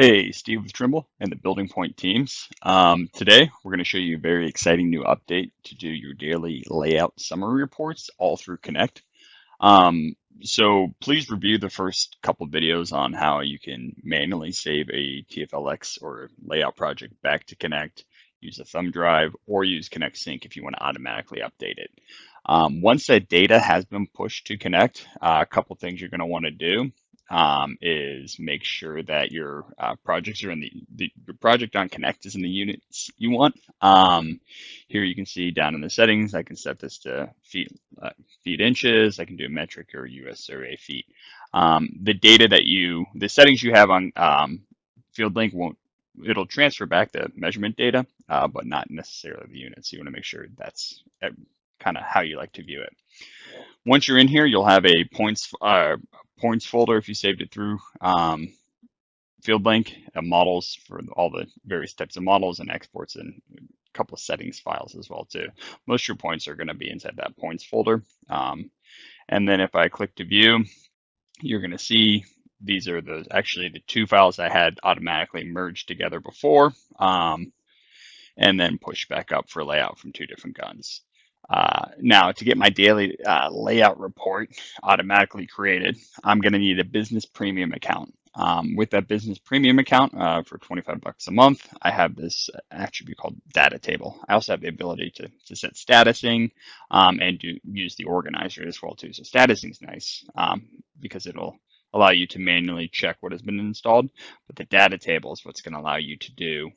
Hey, Steve with Trimble and the Building Point teams. Today, we're going to show you a very exciting new update to do your daily layout summary reports all through Connect. So please review the first couple videos on how you can manually save a TFLX or layout project back to Connect, use a thumb drive, or use Connect Sync if you want to automatically update it. Once that data has been pushed to Connect, a couple things you're going to want to do is make sure that your projects are in your project on Connect is in the units you want. Here you can see down in the settings, I can set this to feet inches. I can do metric or US survey feet. The settings you have on FieldLink it'll transfer back the measurement data, but not necessarily the units. You want to make sure that's kind of how you like to view it. Once you're in here, you'll have a points folder if you saved it through FieldLink, models for all the various types of models, and exports, and a couple of settings files as well too. Most of your points are going to be inside that points folder. And then if I click to view, you're going to see these are actually the two files I had automatically merged together before, and then pushed back up for layout from two different guns. Now, to get my daily layout report automatically created, I'm going to need a business premium account. With that business premium account for $25 a month, I have this attribute called data table. I also have the ability to set statusing and use the organizer as well too. So statusing is nice because it'll allow you to manually check what has been installed, but the data table is what's going to allow you to do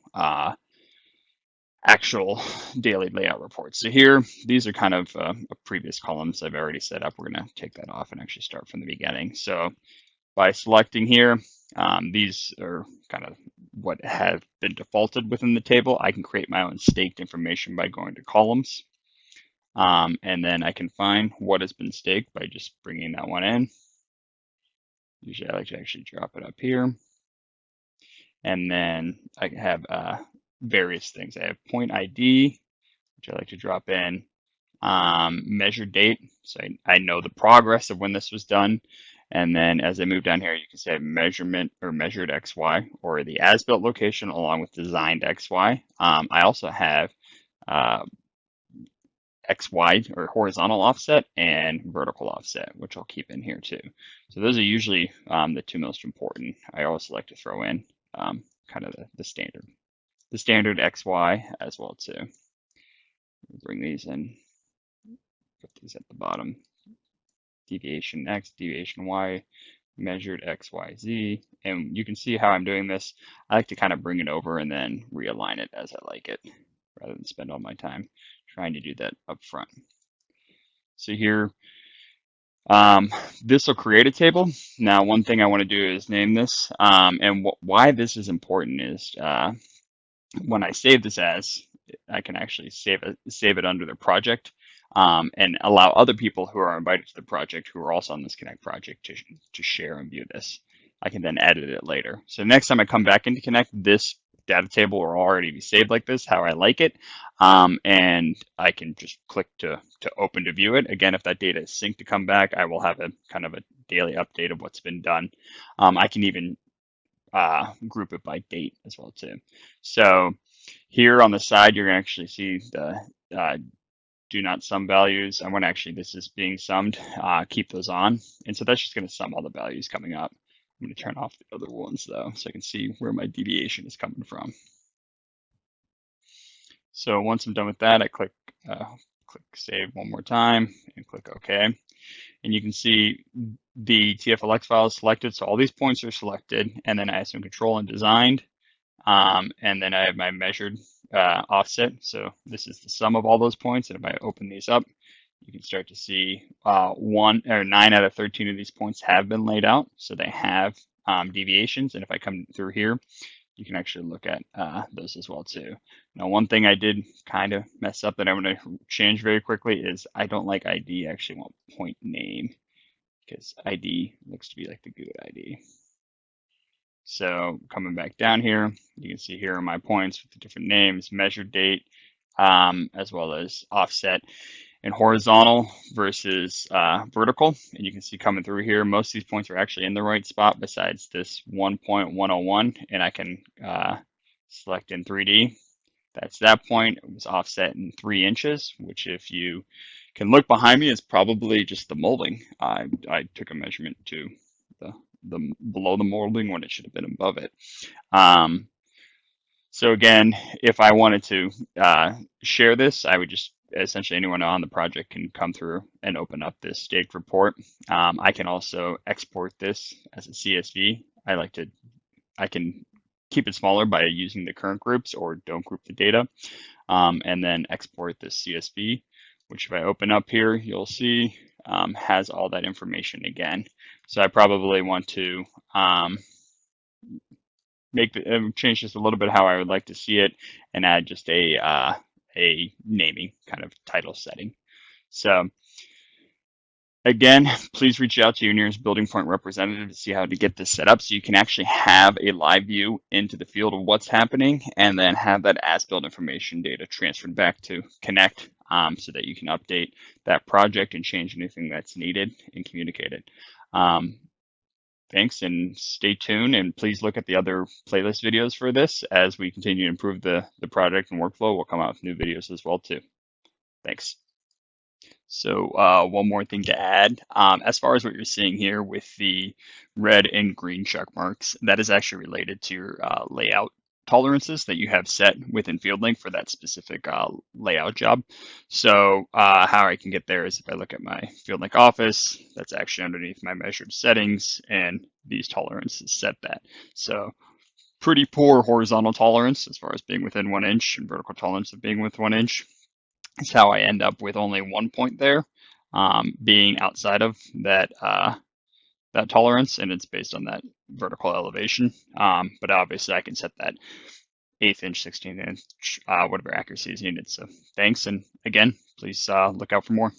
actual daily layout reports. So here, these are kind of previous columns I've already set up. We're going to take that off and actually start from the beginning. So by selecting here, these are kind of what have been defaulted within the table. I can create my own staked information by going to columns. And then I can find what has been staked by just bringing that one in. Usually I like to actually drop it up here. And then I have various things. I have point ID, which I like to drop in, measure date, so I know the progress of when this was done. And then as I move down here, you can say measurement or measured XY, or the as-built location along with designed XY. I also have XY or horizontal offset and vertical offset, which I'll keep in here too. So those are usually the two most important. I also like to throw in kind of the standard XY as well too. Bring these in, put these at the bottom. Deviation X, deviation Y, measured X, Y, Z. And you can see how I'm doing this. I like to kind of bring it over and then realign it as I like it, rather than spend all my time trying to do that up front. So here, this will create a table. Now, one thing I want to do is name this. And why this is important is when I save this as, I can actually save it under the project and allow other people who are invited to the project who are also on this Connect project to share and view this. I can then edit it later. So next time I come back into Connect, this data table will already be saved like this, how I like it. And I can just click to open to view it. Again, if that data is synced to come back, I will have a kind of a daily update of what's been done. I can even group it by date as well too. So here on the side, you're going to actually see the do not sum values. And when actually this is being summed, keep those on. And so that's just going to sum all the values coming up. I'm going to turn off the other ones though, so I can see where my deviation is coming from. So once I'm done with that, I click save one more time and click OK. And you can see the TFLX file is selected. So all these points are selected, and then I have some control and designed. And then I have my measured offset. So this is the sum of all those points. And if I open these up, you can start to see 9 out of 13 of these points have been laid out. So they have deviations. And if I come through here, you can actually look at those as well too. Now, one thing I did kind of mess up that I'm going to change very quickly is I don't like ID. I actually want point name, because ID looks to be like the good ID. So coming back down here, you can see here are my points with the different names, measured date, as well as offset. and horizontal versus vertical. And you can see coming through here, most of these points are actually in the right spot besides this 1.101, and I can select in 3D. That's that point. It was offset in 3 inches, which if you can look behind me is probably just the molding. I took a measurement to the below the molding when it should have been above it. So again, if I wanted to share this, I would just essentially anyone on the project can come through and open up this staged report. I can also export this as a CSV. I can keep it smaller by using the current groups or don't group the data, and then export this CSV, which if I open up here, you'll see has all that information again. So I probably want to change just a little bit how I would like to see it and add just a naming kind of title setting. So again, please reach out to your nearest building point representative to see how to get this set up so you can actually have a live view into the field of what's happening and then have that as-built information data transferred back to Connect so that you can update that project and change anything that's needed and communicate it. Thanks and stay tuned, and please look at the other playlist videos for this as we continue to improve the project and workflow. We'll come out with new videos as well too. Thanks. So one more thing to add, as far as what you're seeing here with the red and green check marks, that is actually related to your layout tolerances that you have set within FieldLink for that specific layout job. So how I can get there is if I look at my FieldLink office, that's actually underneath my measured settings, and these tolerances set that. So pretty poor horizontal tolerance as far as being within 1 inch and vertical tolerance of being with 1 inch. Is how I end up with only 1 point there, being outside of that that tolerance, and it's based on that vertical elevation. But obviously, I can set that 1/8 inch, 16 inch, whatever accuracy is needed. So thanks, and again, please look out for more.